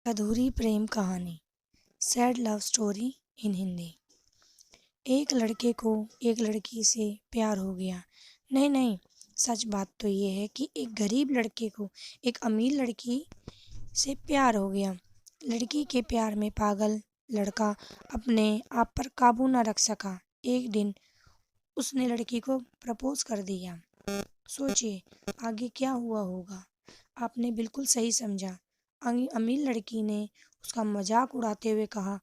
अधूरी प्रेम कहानी, sad love story in Hindi. एक लड़के को एक लड़की से प्यार हो गया। नहीं नहीं, सच बात तो ये है कि एक गरीब लड़के को एक अमीर लड़की से प्यार हो गया। लड़की के प्यार में पागल लड़का अपने आप पर काबू न रख सका। एक दिन उसने लड़की को प्रपोज कर दिया। सोचिए आगे क्या हुआ होगा। आपने बिल्कुल सही समझा। अमीर लड़की ने उसका मजाक उड़ाते हुए कहा,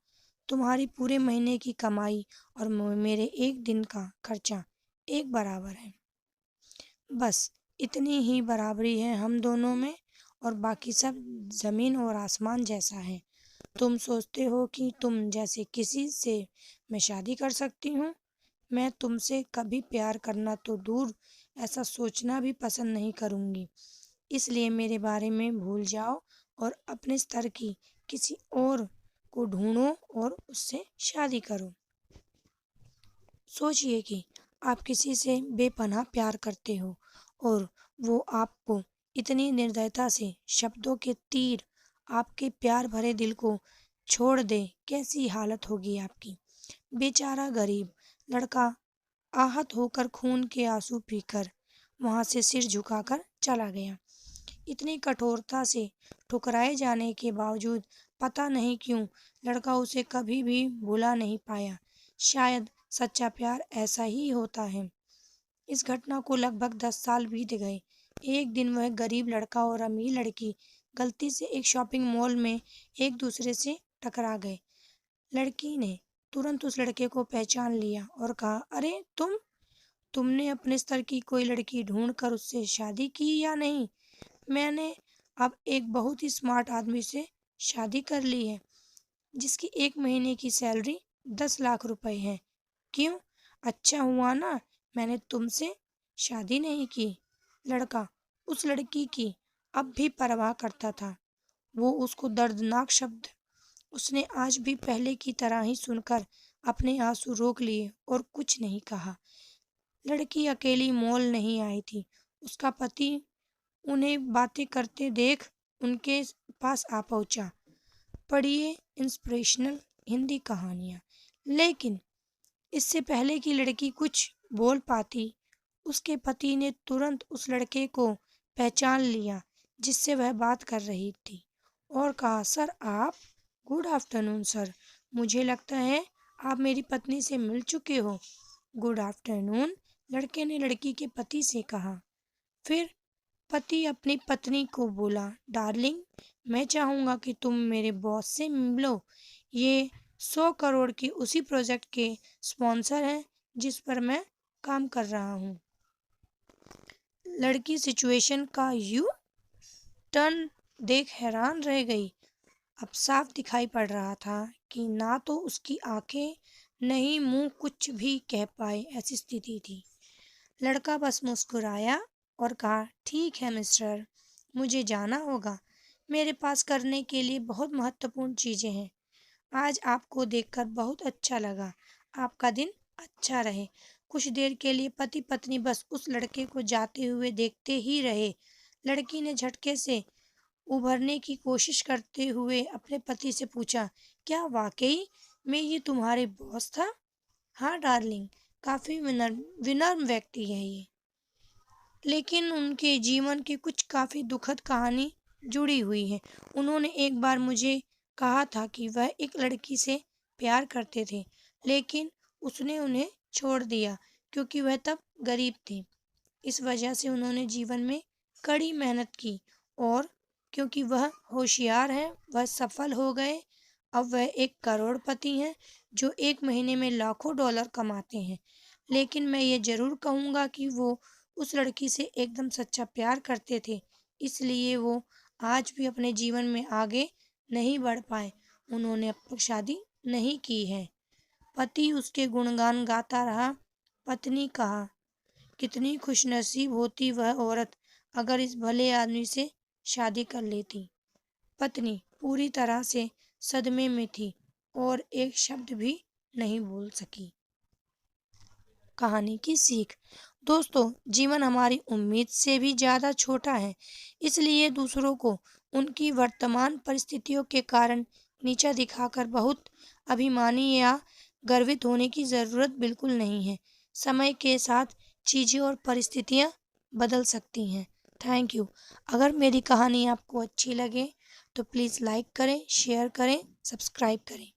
तुम्हारी पूरे महीने की कमाई और मेरे एक दिन का खर्चा एक बराबर है। बस इतनी ही बराबरी है हम दोनों में, और बाकी सब जमीन और आसमान जैसा है। तुम सोचते हो कि तुम जैसे किसी से मैं शादी कर सकती हूँ? मैं तुमसे कभी प्यार करना तो दूर, ऐसा सोचना भी पसंद नहीं करूँगी। इसलिए मेरे बारे में भूल जाओ और अपने स्तर की किसी और को ढूंढो और उससे शादी करो। सोचिए कि आप किसी से बेपनाह प्यार करते हो और वो आपको इतनी निर्दयता से शब्दों के तीर आपके प्यार भरे दिल को छोड़ दे, कैसी हालत होगी आपकी। बेचारा गरीब लड़का आहत होकर खून के आंसू पीकर वहां से सिर झुकाकर चला गया। इतनी कठोरता से ठुकराए जाने के बावजूद पता नहीं क्यों लड़का उसे कभी भी भुला नहीं पाया। शायद सच्चा प्यार ऐसा ही होता है। इस घटना को लगभग 10 साल बीत गए। एक दिन वह गरीब लड़का और अमीर लड़की गलती से एक शॉपिंग मॉल में एक दूसरे से टकरा गए। लड़की ने तुरंत उस लड़के को पहचान लिया और कहा, अरे तुमने अपने स्तर की कोई लड़की ढूंढ कर उससे शादी की या नहीं? मैंने अब एक बहुत ही स्मार्ट आदमी से शादी कर ली है, जिसकी एक महीने की सैलरी 10 लाख रुपए है। क्यों? अच्छा हुआ ना मैंने तुमसे शादी नहीं की। लड़का उस लड़की की अब भी परवाह करता था। वो उसको दर्दनाक शब्द उसने आज भी पहले की तरह ही सुनकर अपने आंसू रोक लिए और कुछ नहीं कहा। लड़की अकेली मॉल नहीं आई थी। उसका पति उन्हें बातें करते देख उनके पास आ पहुंचा। पढ़िए इंस्पिरेशनल हिंदी कहानियाँ। लेकिन इससे पहले कि लड़की कुछ बोल पाती, उसके पति ने तुरंत उस लड़के को पहचान लिया जिससे वह बात कर रही थी और कहा, सर आप? गुड आफ्टरनून सर, मुझे लगता है आप मेरी पत्नी से मिल चुके हो। गुड आफ्टरनून, लड़के ने लड़की के पति से कहा। फिर पति अपनी पत्नी को बोला, डार्लिंग मैं चाहूँगा कि तुम मेरे बॉस से मिलो। ये 100 करोड़ की उसी प्रोजेक्ट के स्पॉन्सर हैं जिस पर मैं काम कर रहा हूँ। लड़की सिचुएशन का यू टर्न देख हैरान रह गई। अब साफ दिखाई पड़ रहा था कि ना तो उसकी आंखें नहीं मुंह कुछ भी कह पाए, ऐसी स्थिति थी। लड़का बस मुस्कुराया और कहा, ठीक है मिस्टर, मुझे जाना होगा। मेरे पास करने के लिए बहुत महत्वपूर्ण चीज़ें हैं। आज आपको देखकर बहुत अच्छा लगा। आपका दिन अच्छा रहे। कुछ देर के लिए पति पत्नी बस उस लड़के को जाते हुए देखते ही रहे। लड़की ने झटके से उभरने की कोशिश करते हुए अपने पति से पूछा, क्या वाकई में ये तुम्हारे बॉस था? हाँ डार्लिंग, काफ़ी विनम्र व्यक्ति है ये, लेकिन उनके जीवन की कुछ काफ़ी दुखद कहानी जुड़ी हुई है। उन्होंने एक बार मुझे कहा था कि वह एक लड़की से प्यार करते थे, लेकिन उसने उन्हें छोड़ दिया क्योंकि वह तब गरीब थी। इस वजह से उन्होंने जीवन में कड़ी मेहनत की और क्योंकि वह होशियार हैं, वह सफल हो गए। अब वह एक करोड़पति हैं जो एक महीने में लाखों डॉलर कमाते हैं। लेकिन मैं ये ज़रूर कहूँगा कि वो उस लड़की से एकदम सच्चा प्यार करते थे, इसलिए वो आज भी अपने जीवन में आगे नहीं बढ़ पाए। उन्होंने अब तक शादी नहीं की है। पति उसके गुणगान गाता रहा। पत्नी कहा, कितनी खुशनसीब होती वह औरत अगर इस भले आदमी से शादी कर लेती। पत्नी पूरी तरह से सदमे में थी और एक शब्द भी नहीं बोल सकी। कहानी की सीख। दोस्तों, जीवन हमारी उम्मीद से भी ज़्यादा छोटा है, इसलिए दूसरों को उनकी वर्तमान परिस्थितियों के कारण नीचा दिखाकर बहुत अभिमानी या गर्वित होने की ज़रूरत बिल्कुल नहीं है। समय के साथ चीज़ें और परिस्थितियाँ बदल सकती हैं। Thank you. अगर मेरी कहानी आपको अच्छी लगे तो प्लीज़ लाइक करें, शेयर करें, सब्सक्राइब करें।